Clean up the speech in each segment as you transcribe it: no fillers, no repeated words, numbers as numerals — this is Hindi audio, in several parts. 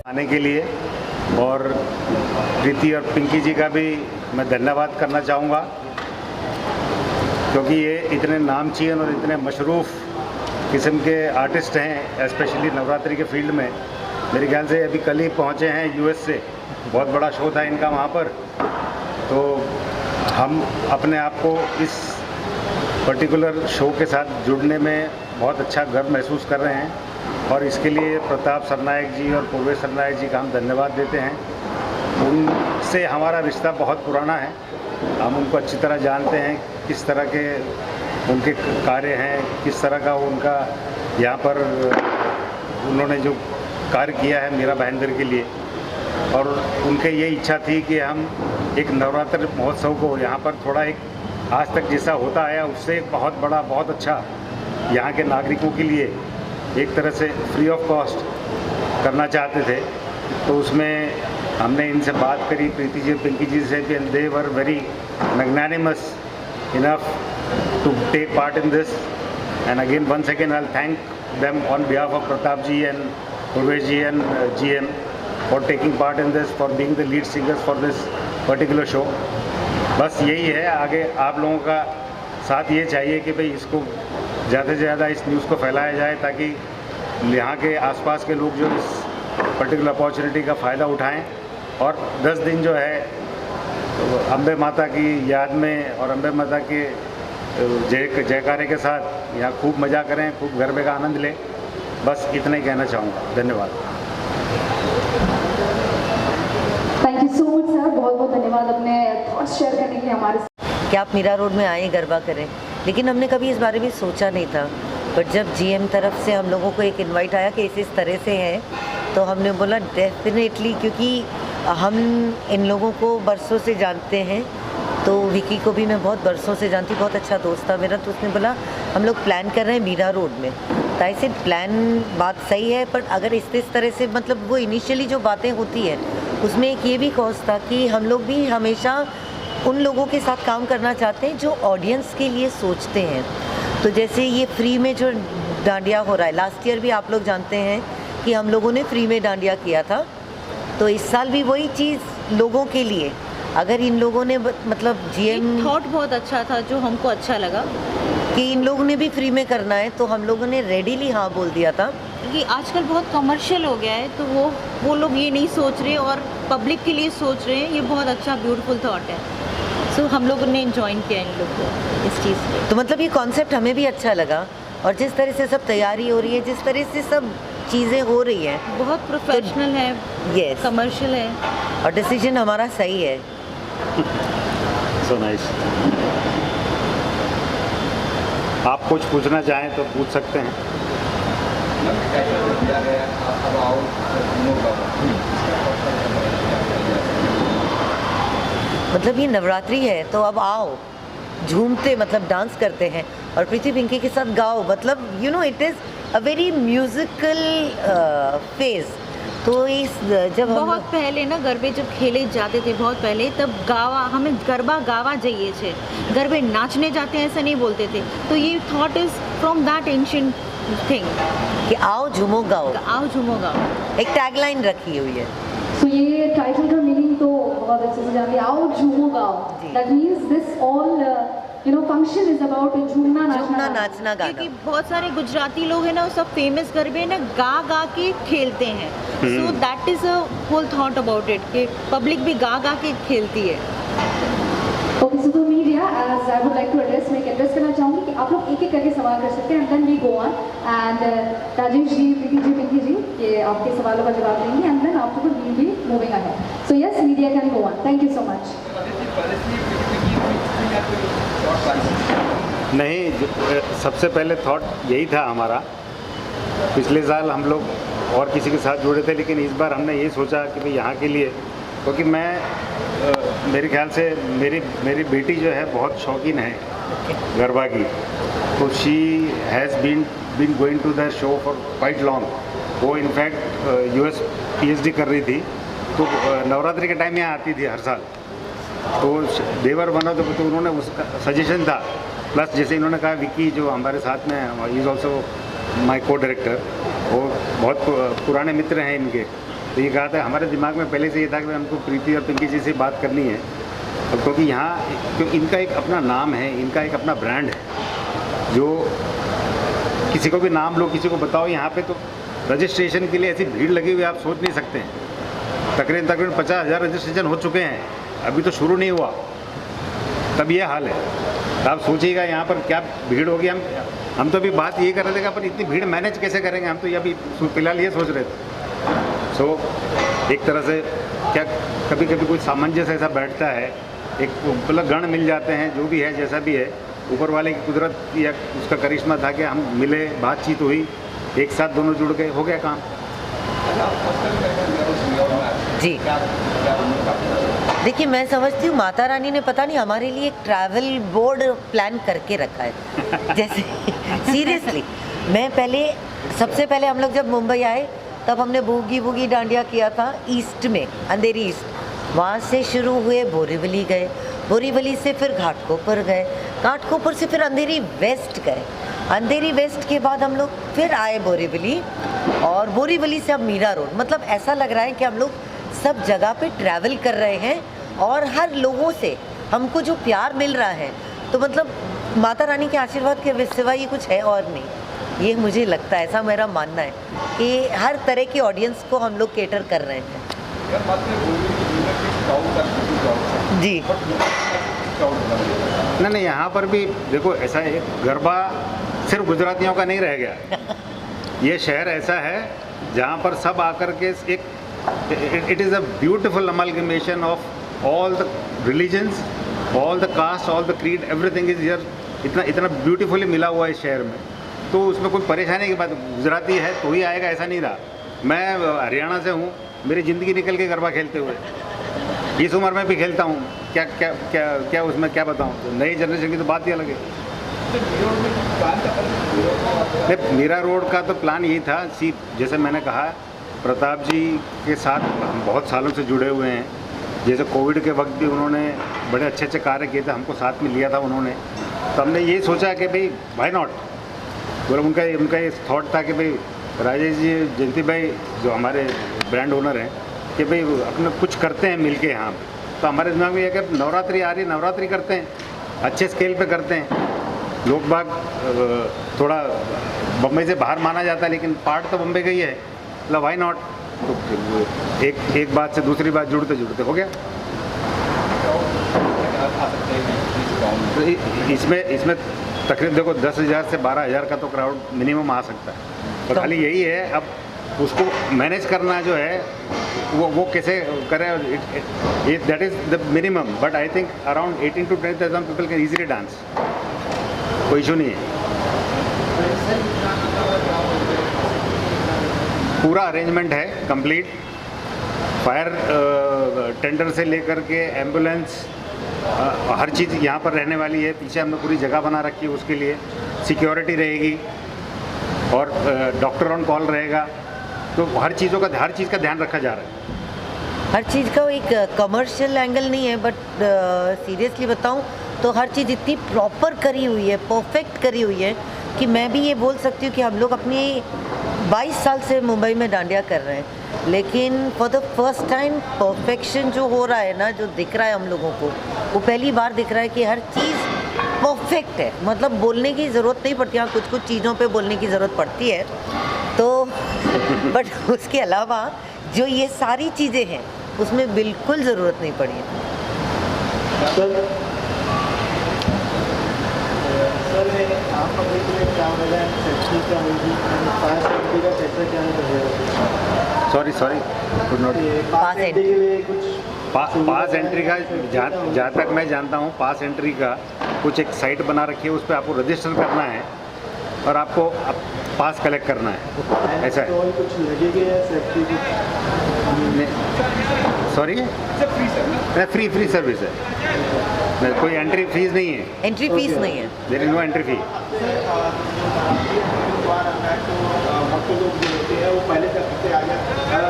आने के लिए। और प्रीति और पिंकी जी का भी मैं धन्यवाद करना चाहूँगा, क्योंकि ये इतने नामचीन और इतने मशरूफ़ किस्म के आर्टिस्ट हैं, स्पेशली नवरात्रि के फील्ड में। मेरे ख्याल से अभी कल ही पहुँचे हैं यूएस से, बहुत बड़ा शो था इनका वहाँ पर। तो हम अपने आप को इस पर्टिकुलर शो के साथ जुड़ने में बहुत अच्छा गर्व महसूस कर रहे हैं, और इसके लिए प्रताप सरनायक जी और पूर्वेश सरनायक जी का हम धन्यवाद देते हैं। उनसे हमारा रिश्ता बहुत पुराना है, हम उनको अच्छी तरह जानते हैं, किस तरह के उनके कार्य हैं, किस तरह का उनका यहाँ पर उन्होंने जो कार्य किया है मीरा भाईंदर के लिए। और उनके ये इच्छा थी कि हम एक नवरात्र महोत्सव को यहाँ पर थोड़ा एक आज तक जैसा होता आया उससे बहुत बड़ा, बहुत अच्छा यहाँ के नागरिकों के लिए एक तरह से फ्री ऑफ कॉस्ट करना चाहते थे। तो उसमें हमने इनसे बात करी, प्रीति जी पिंकी जी से भी, they were very magnanimous enough to take part in this. And again once again I thank them on behalf of Pratap ji and Purvesh ji and GM for taking part in this, for being the lead singers for this particular show. बस यही है, आगे आप लोगों का साथ ये चाहिए कि भाई इसको ज़्यादा से ज़्यादा इस न्यूज़ को फैलाया जाए, ताकि यहाँ के आसपास के लोग जो इस पर्टिकुलर अपॉर्चुनिटी का फ़ायदा उठाएं। और 10 दिन जो है अम्बे माता की याद में और अम्बे माता के जयकारे के साथ यहाँ खूब मज़ा करें, खूब गरबे का आनंद लें। बस इतना ही कहना चाहूँगा। धन्यवाद। Thank you so much sir, बहुत बहुत धन्यवाद अपने थॉट्स शेयर करने के लिए हमारे साथ। कि आप मीरा रोड में आए गरबा करें, लेकिन हमने कभी इस बारे में सोचा नहीं था। बट जब GM तरफ से हम लोगों को एक इनवाइट आया कि इस तरह से है, तो हमने बोला डेफिनेटली, क्योंकि हम इन लोगों को बरसों से जानते हैं। तो विकी को भी मैं बहुत बरसों से जानती, बहुत अच्छा दोस्त था मेरा। तो उसने बोला हम लोग प्लान कर रहे हैं मीरा रोड में। तो ऐसे प्लान बात सही है, पर अगर इस तरह से मतलब वो इनिशियली जो बातें होती है उसमें एक ये भी कॉज था कि हम लोग भी हमेशा उन लोगों के साथ काम करना चाहते हैं जो ऑडियंस के लिए सोचते हैं। तो जैसे ये फ्री में जो डांडिया हो रहा है, लास्ट ईयर भी आप लोग जानते हैं कि हम लोगों ने फ्री में डांडिया किया था। तो इस साल भी वही चीज़ लोगों के लिए, अगर इन लोगों ने मतलब GM थॉट बहुत अच्छा था जो हमको अच्छा लगा कि इन लोगों ने भी फ्री में करना है, तो हम लोगों ने रेडीली हाँ बोल दिया था। क्योंकि आजकल बहुत कमर्शियल हो गया है, तो वो लोग ये नहीं सोच रहे और पब्लिक के लिए सोच रहे हैं। ये बहुत अच्छा ब्यूटीफुल थॉट है। सो हम लोगों ने ज्वाइन किया इन लोग को इस चीज़ को। तो मतलब ये कॉन्सेप्ट हमें भी अच्छा लगा, और जिस तरह से सब तैयारी हो रही है, जिस तरह से सब चीज़ें हो रही हैं, बहुत प्रोफेशनल है, यस, कमर्शियल है, और डिसीजन हमारा सही है। So nice. आप कुछ पूछना चाहें तो पूछ सकते हैं। मतलब ये नवरात्रि है, तो अब आओ झूमते, मतलब डांस करते हैं और प्रीति पिंकी के साथ गाओ। मतलब you know it is a very musical phase. तो इस जब बहुत पहले ना गरबे जब खेले जाते थे बहुत पहले, तब गावा, हमें गरबा गावा चाहिए थे, गरबे नाचने जाते हैं ऐसा नहीं बोलते थे। तो ये thought is from that ancient thing कि आओ झूमो गाओ, आओ झूमो गाओ, एक टैगलाइन रखी हुई है। तो ये टाइटल का मीनिंग तो बहुत अच्छे से जानते हैं, आओ झूमो गाओ। That means this all function is about झूमना नाचना गाना। क्योंकि बहुत सारे गुजराती लोग हैं ना, वो सब फेमस गरबे ना गा गा के खेलते हैं। So that is a whole thought about it कि पब्लिक भी गा गा के खेलती है। Okay, so media as I would like to address, मैं एड्रेस करना चाहूँगी कि आप लोग एक एक करके सवाल कर सकते हैं and then we go on. And Rajesh ji, Preeti ji, Pinky ji, ये आपके सवालों का जवाब देंगे and then after we will be moving ahead. So yes, media can go on. Thank you so much. नहीं, सबसे पहले थॉट यही था हमारा। पिछले साल हम लोग और किसी के साथ जुड़े थे, लेकिन इस बार हमने ये सोचा कि भाई यहाँ के लिए, क्योंकि मेरे ख्याल से मेरी बेटी जो है बहुत शौकीन है गरबा की। तो she has been going to the show for quite long. वो इनफैक्ट US PhD कर रही थी, तो नवरात्रि के टाइम यहाँ आती थी हर साल। तो देवर बना तो उन्होंने उसका सजेशन था। प्लस जैसे इन्होंने कहा, विकी जो हमारे साथ में है, ही इज़ ऑल्सो माई को डायरेक्टर, वो बहुत पुराने मित्र हैं इनके। तो ये कहा था, हमारे दिमाग में पहले से ये था कि हमको प्रीति और पिंकी जी से बात करनी है, तो क्योंकि यहाँ क्योंकि इनका एक अपना नाम है, इनका एक अपना ब्रांड है, जो किसी को भी नाम लो, किसी को बताओ यहाँ पे, तो रजिस्ट्रेशन के लिए ऐसी भीड़ लगी हुई आप सोच नहीं सकते हैं। तकरीबन 50,000 रजिस्ट्रेशन हो चुके हैं, अभी तो शुरू नहीं हुआ, तब ये हाल है। तो आप सोचिएगा यहाँ पर क्या भीड़ होगी। हम तो अभी बात ये कर रहे थे कि अपन इतनी भीड़ मैनेज कैसे करेंगे, हम तो ये अभी फिलहाल ये सोच रहे थे। सो एक तरह से क्या कभी कभी कोई सामंजस्य ऐसा बैठता है, एक मतलब गण मिल जाते हैं, जो भी है जैसा भी है, ऊपर वाले की कुदरत या उसका करिश्मा था कि हम मिले, बातचीत हुई, एक साथ दोनों जुड़ गए, हो गया काम। जी देखिए, मैं समझती हूँ माता रानी ने पता नहीं हमारे लिए एक ट्रैवल बोर्ड प्लान करके रखा है। जैसे सीरियसली, मैं सबसे पहले हम लोग जब मुंबई आए तब हमने बूगी बूगी डांडिया किया था ईस्ट में, अंधेरी ईस्ट। वहाँ से शुरू हुए बोरीवली गए, बोरीवली से फिर घाटकोपर गए, घाटकोपर से फिर अंधेरी वेस्ट गए, अंधेरी वेस्ट के बाद हम लोग फिर आए बोरीवली, और बोरीवली से अब मीरा रोड। मतलब ऐसा लग रहा है कि हम लोग सब जगह पे ट्रैवल कर रहे हैं, और हर लोगों से हमको जो प्यार मिल रहा है, तो मतलब माता रानी के आशीर्वाद के सिवा ये कुछ है और नहीं। ये मुझे लगता है, ऐसा मेरा मानना है कि हर तरह की ऑडियंस को हम लोग केटर कर रहे हैं। जी नहीं, यहाँ पर भी देखो ऐसा है, गरबा सिर्फ गुजरातियों का नहीं रह गया। ये शहर ऐसा है जहाँ पर सब आकर के it is a beautiful amalgamation of all the religions, all the caste, all the creed, everything is here. इतना ब्यूटीफुली मिला हुआ है इस शहर में, तो उसमें कोई परेशानी की बात, गुजराती है तो ही आएगा ऐसा नहीं रहा। मैं हरियाणा से हूँ, मेरी ज़िंदगी निकल के गरबा खेलते हुए, इस उम्र में भी खेलता हूँ। क्या क्या क्या क्या उसमें क्या बताऊँ, तो नई जनरेशन की तो बात ही अलग है। मीरा रोड का तो प्लान यही था, जैसे मैंने कहा, प्रताप जी के साथ हम बहुत सालों से जुड़े हुए हैं। जैसे कोविड के वक्त भी उन्होंने बड़े अच्छे अच्छे कार्य किए थे, हमको साथ में लिया था उन्होंने, तो हमने ये सोचा कि भाई व्हाई नॉट। मतलब उनका ये थॉट था कि भाई राजेश जी, जयंती भाई जो हमारे ब्रांड ओनर हैं, कि भाई अपने कुछ करते हैं मिल के यहाँ। तो हमारे दिमाग में ये कि नवरात्रि आ रही है, नवरात्रि करते हैं, अच्छे स्केल पे करते हैं। लोग बाग थोड़ा बम्बई से बाहर माना जाता है, लेकिन पार्ट तो बम्बई का ही है, मतलब व्हाई नॉट। तो एक बात से दूसरी बात जुड़ते जुड़ते हो गया। तो इसमें तकरीबन देखो 10,000 से 12,000 का तो क्राउड मिनिमम आ सकता है, तो खाली यही है अब उसको मैनेज करना जो है वो कैसे करें। That is the minimum, but I think around 18 to 20,000 people can easily dance, कोई इशू नहीं है। पूरा अरेंजमेंट है कंप्लीट, फायर टेंडर से लेकर के एम्बुलेंस, हर चीज़ यहाँ पर रहने वाली है। पीछे हमने पूरी जगह बना रखी है उसके लिए, सिक्योरिटी रहेगी और डॉक्टर ऑन कॉल रहेगा। तो हर चीज़ का ध्यान रखा जा रहा है। हर चीज़ का एक कमर्शियल एंगल नहीं है, बट सीरियसली बताऊं तो हर चीज़ इतनी प्रॉपर करी हुई है, परफेक्ट करी हुई है, कि मैं भी ये बोल सकती हूँ कि हम लोग अपनी 22 साल से मुंबई में डांडिया कर रहे हैं, लेकिन for the first time perfection जो हो रहा है ना, जो दिख रहा है हम लोगों को, वो पहली बार दिख रहा है कि हर चीज़ परफेक्ट है। मतलब बोलने की ज़रूरत नहीं पड़ती, हाँ कुछ चीज़ों पे बोलने की ज़रूरत पड़ती है, तो बट उसके अलावा जो ये सारी चीज़ें हैं उसमें बिल्कुल ज़रूरत नहीं पड़ी है। Sorry good not. Pass entry का जहाँ तक मैं जानता हूँ, पास एंट्री का कुछ एक साइट बना रखी है, उस पर आपको रजिस्टर करना है और आपको पास कलेक्ट करना है, ऐसा है। सॉरी, फ्री सर्विस है, कोई एंट्री फीस नहीं है। एंट्री फीस नहीं है, there is no entry fee.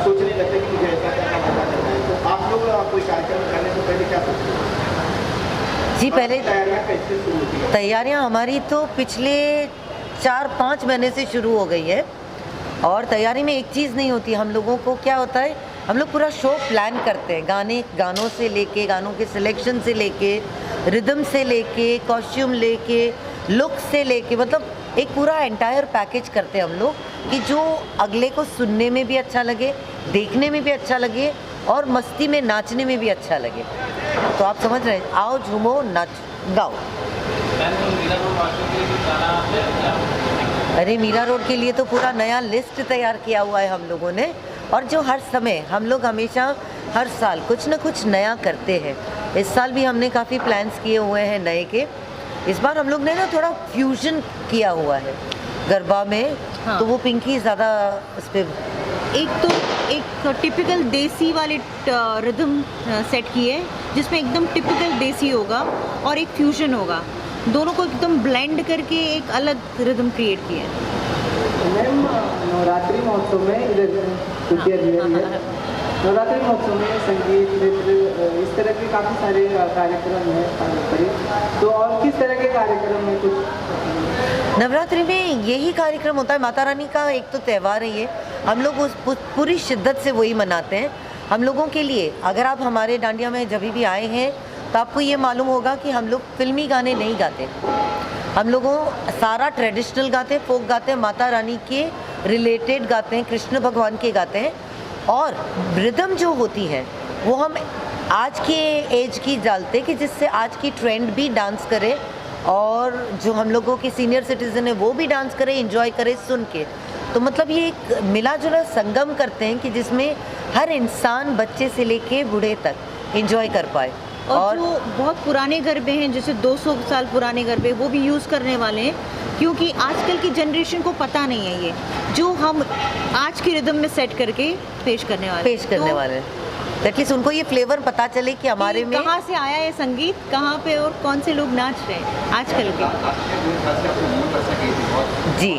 सोचने लगते कि मुझे ऐसा करना है, तो आप लोग कोई कार्यक्रम करने से पहले क्या सोचते हैं? जी पहले तैयारियां कैसे शुरू होती है? तैयारियां हमारी तो पिछले 4-5 महीने से शुरू हो गई है, और तैयारी में एक चीज़ नहीं होती। हम लोगों को क्या होता है हम लोग पूरा शो प्लान करते हैं, गानों से लेके, गानों के सिलेक्शन से लेके, रिदम से लेके, कॉस्ट्यूम लेके, लुक से लेके, मतलब एक पूरा एंटायर पैकेज करते हैं हम लोग कि जो अगले को सुनने में भी अच्छा लगे, देखने में भी अच्छा लगे और मस्ती में नाचने में भी अच्छा लगे। तो आप समझ रहे हैं, आओ झूमो नाच गाओ। अरे मीरा रोड के लिए तो पूरा नया लिस्ट तैयार किया हुआ है हम लोगों ने, और जो हर समय हम लोग हमेशा हर साल कुछ ना कुछ नया करते हैं। इस साल भी हमने काफ़ी प्लान्स किए हुए हैं नए के। इस बार हम लोग ने ना थोड़ा फ्यूजन किया हुआ है गरबा में। हाँ। तो वो पिंकी ज़्यादा उस पर एक टिपिकल देसी वाले रिदम सेट किए, जिसमें एकदम टिपिकल देसी होगा और एक फ्यूजन होगा, दोनों को एकदम ब्लेंड करके एक अलग रिदम क्रिएट किए। मैम नवरात्रि महोत्सव में इधर नवरात्रि महोत्सव में संगीत, नृत्य, इस तरह के काफ़ी सारे कार्यक्रम हैं पारंपरिक, तो और किस तरह के कार्यक्रम में कुछ? नवरात्रि में यही कार्यक्रम होता है। माता रानी का एक तो त्यौहार है ये, हम लोग उस पूरी शिद्दत से वही मनाते हैं। हम लोगों के लिए, अगर आप हमारे डांडिया में जब भी आए हैं तो आपको ये मालूम होगा कि हम लोग फिल्मी गाने नहीं गाते, हम लोगों सारा ट्रेडिशनल गाते हैं, फोक गाते हैं, माता रानी के रिलेटेड गाते हैं, कृष्ण भगवान के गाते हैं। और रिदम जो होती है वो हम आज के एज की डालते हैं कि जिससे आज की ट्रेंड भी डांस करे और जो हम लोगों के सीनियर सिटीज़न है वो भी डांस करे, एंजॉय करे सुन के। तो मतलब ये एक मिला जुला संगम करते हैं कि जिसमें हर इंसान बच्चे से लेके बूढ़े तक एंजॉय कर पाए। और जो बहुत पुराने गरबे हैं, जैसे 200 साल पुराने गरबे, वो भी यूज़ करने वाले हैं, क्योंकि आजकल की जनरेशन को पता नहीं है ये जो हम आज की रिदम में सेट करके पेश करने वाले हैं। एटलीस्ट उनको ये फ्लेवर पता चले कि हमारे में कहाँ से आया ये संगीत, कहाँ पे और कौन से लोग नाच रहे हैं आजकल के। जी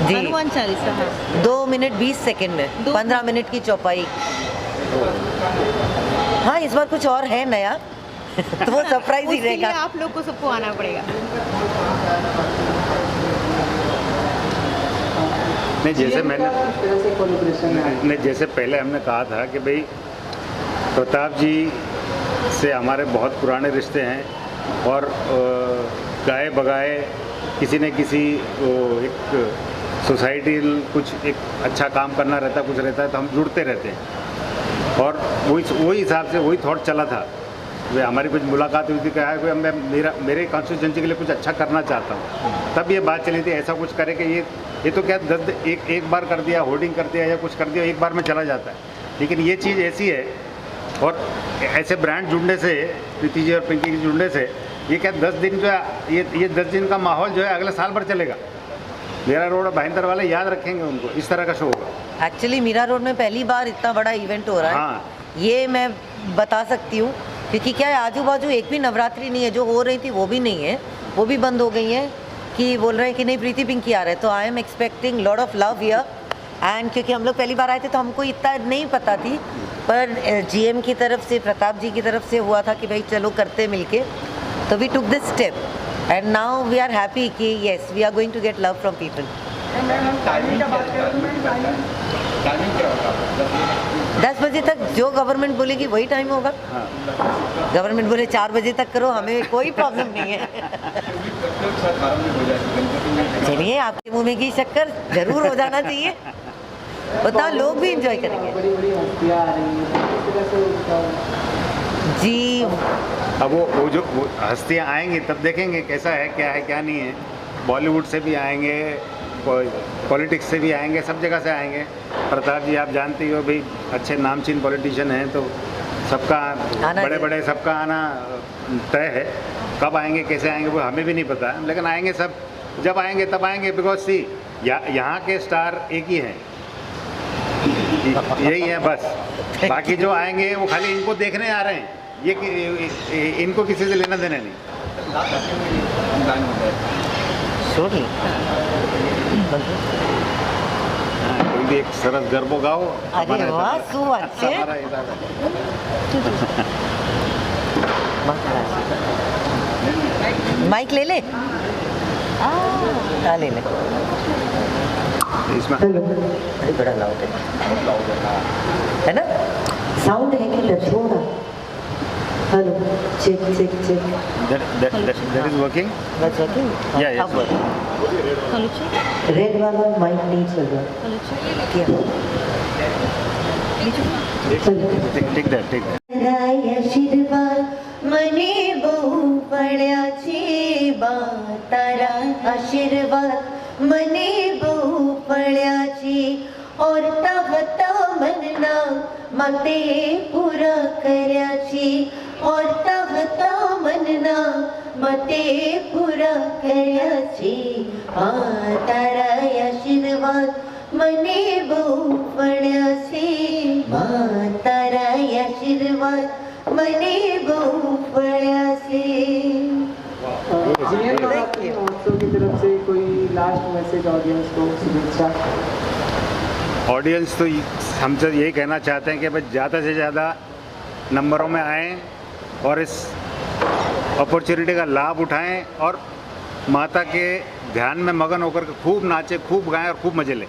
जी, हनुमान चालीसा। हाँ। 2 मिनट 20 सेकंड में 15 मिनट की चौपाई। हाँ, इस बार कुछ और है नया तो वो सरप्राइज ही रहेगा। आप लोग को सबको आना पड़ेगा। नहीं, जैसे मैंने इस तरह से कोलैबोरेशन है। नहीं, जैसे पहले हमने कहा था कि भाई प्रताप जी से हमारे बहुत पुराने रिश्ते हैं और गाए बगाए किसी न किसी एक सोसाइटी कुछ एक अच्छा काम करना रहता, कुछ रहता है तो हम जुड़ते रहते हैं। और वही हिसाब से वही थॉट चला था। वे हमारी कुछ मुलाकात हुई थी, कहा है मैं मेरे कॉन्स्टिट्यूंसी के लिए कुछ अच्छा करना चाहता हूँ। तब ये बात चली थी ऐसा कुछ करे कि ये तो क्या एक बार कर दिया, होर्डिंग कर दिया या कुछ कर दिया, एक बार में चला जाता है। लेकिन ये चीज़ ऐसी है और ऐसे ब्रांड जुड़ने से, प्रीति जी और पिंकी जी जुड़ने से, ये क्या 10 दिन जो है ये 10 दिन का माहौल जो है अगले साल भर चलेगा। मीरा रोड और भाईंदर वाले याद रखेंगे उनको, इस तरह का शो होगा। एक्चुअली मीरा रोड में पहली बार इतना बड़ा इवेंट हो रहा है। हाँ। ये मैं बता सकती हूँ क्योंकि क्या है, आजू बाजू एक भी नवरात्रि नहीं है, जो हो रही थी वो भी नहीं है, वो भी बंद हो गई है। कि बोल रहे हैं कि नहीं प्रीति पिंकी आ रहे हैं, तो I am expecting lot of love here. And क्योंकि हम लोग पहली बार आए थे तो हमको इतना नहीं पता थी, पर जीएम की तरफ से, प्रताप जी की तरफ से हुआ था कि भाई चलो करते मिलके, तो we took this step and now we are happy कि yes we are going to get love from people. Timing क्या होगा? 10 बजे तक जो गवर्नमेंट बोलेगी वही टाइम होगा। गवर्नमेंट बोले 4 बजे तक करो, हमें कोई प्रॉब्लम नहीं है। चलिए, आपके मुंह में घी शक्कर जरूर हो जाना चाहिए, बताओ लोग भी एंजॉय करेंगे। बड़ी बड़ी हस्तियां आ रही हैं, इस तरह से जी, अब वो जो हस्तियाँ आएंगी तब देखेंगे कैसा है, क्या है, क्या नहीं है। बॉलीवुड से भी आएंगे, पॉलिटिक्स से भी आएंगे, सब जगह से आएंगे। प्रताप जी आप जानते ही हो भाई, अच्छे नामचीन पॉलिटिशियन हैं, तो सबका बड़े सबका आना तय है। कब आएंगे, कैसे आएंगे वो हमें भी नहीं पता, लेकिन आएंगे सब। जब आएंगे तब आएंगे, बिकॉज सी यहाँ के स्टार एक ही हैं, यही है बस। बाकी जो आएंगे वो खाली इनको देखने आ रहे हैं, ये इनको किसी से लेना देना नहीं। कोई भी एक सरस गरबो गाओ। अरे वाह, सु अच्छे। माइक ले ले, ले ले। इसमें हेलो अरे बड़ा लाउड है ना? साउंड है कि नहीं? थोड़ा hello check check check that is working. बस working Yeah, yes, working. Hello check, red वाला माइक नहीं चल रहा हेलो चेक, क्या? Take that. आशीर्वाद मने बहु पड्याची बा तारा आशीर्वाद मने बहु पड्याची और तवता मनना मते पूरा कर्याची और तवता मनना मते पूरा कर्याची बा तारा आशीर्वाद मने बहु पड्याची बा तारा आशीर्वाद मने बहु पड्याची। जीएम नवरात्रि महोत्सव की तरफ से कोई लास्ट मैसेज ऑडियंस को, शुभेच्छा। ऑडियंस तो हमसे यही कहना चाहते हैं कि भाई ज़्यादा से ज़्यादा नंबरों में आएँ और इस अपॉर्चुनिटी का लाभ उठाएं और माता के ध्यान में मगन होकर के खूब नाचें, खूब गाएं और खूब मज़े लें।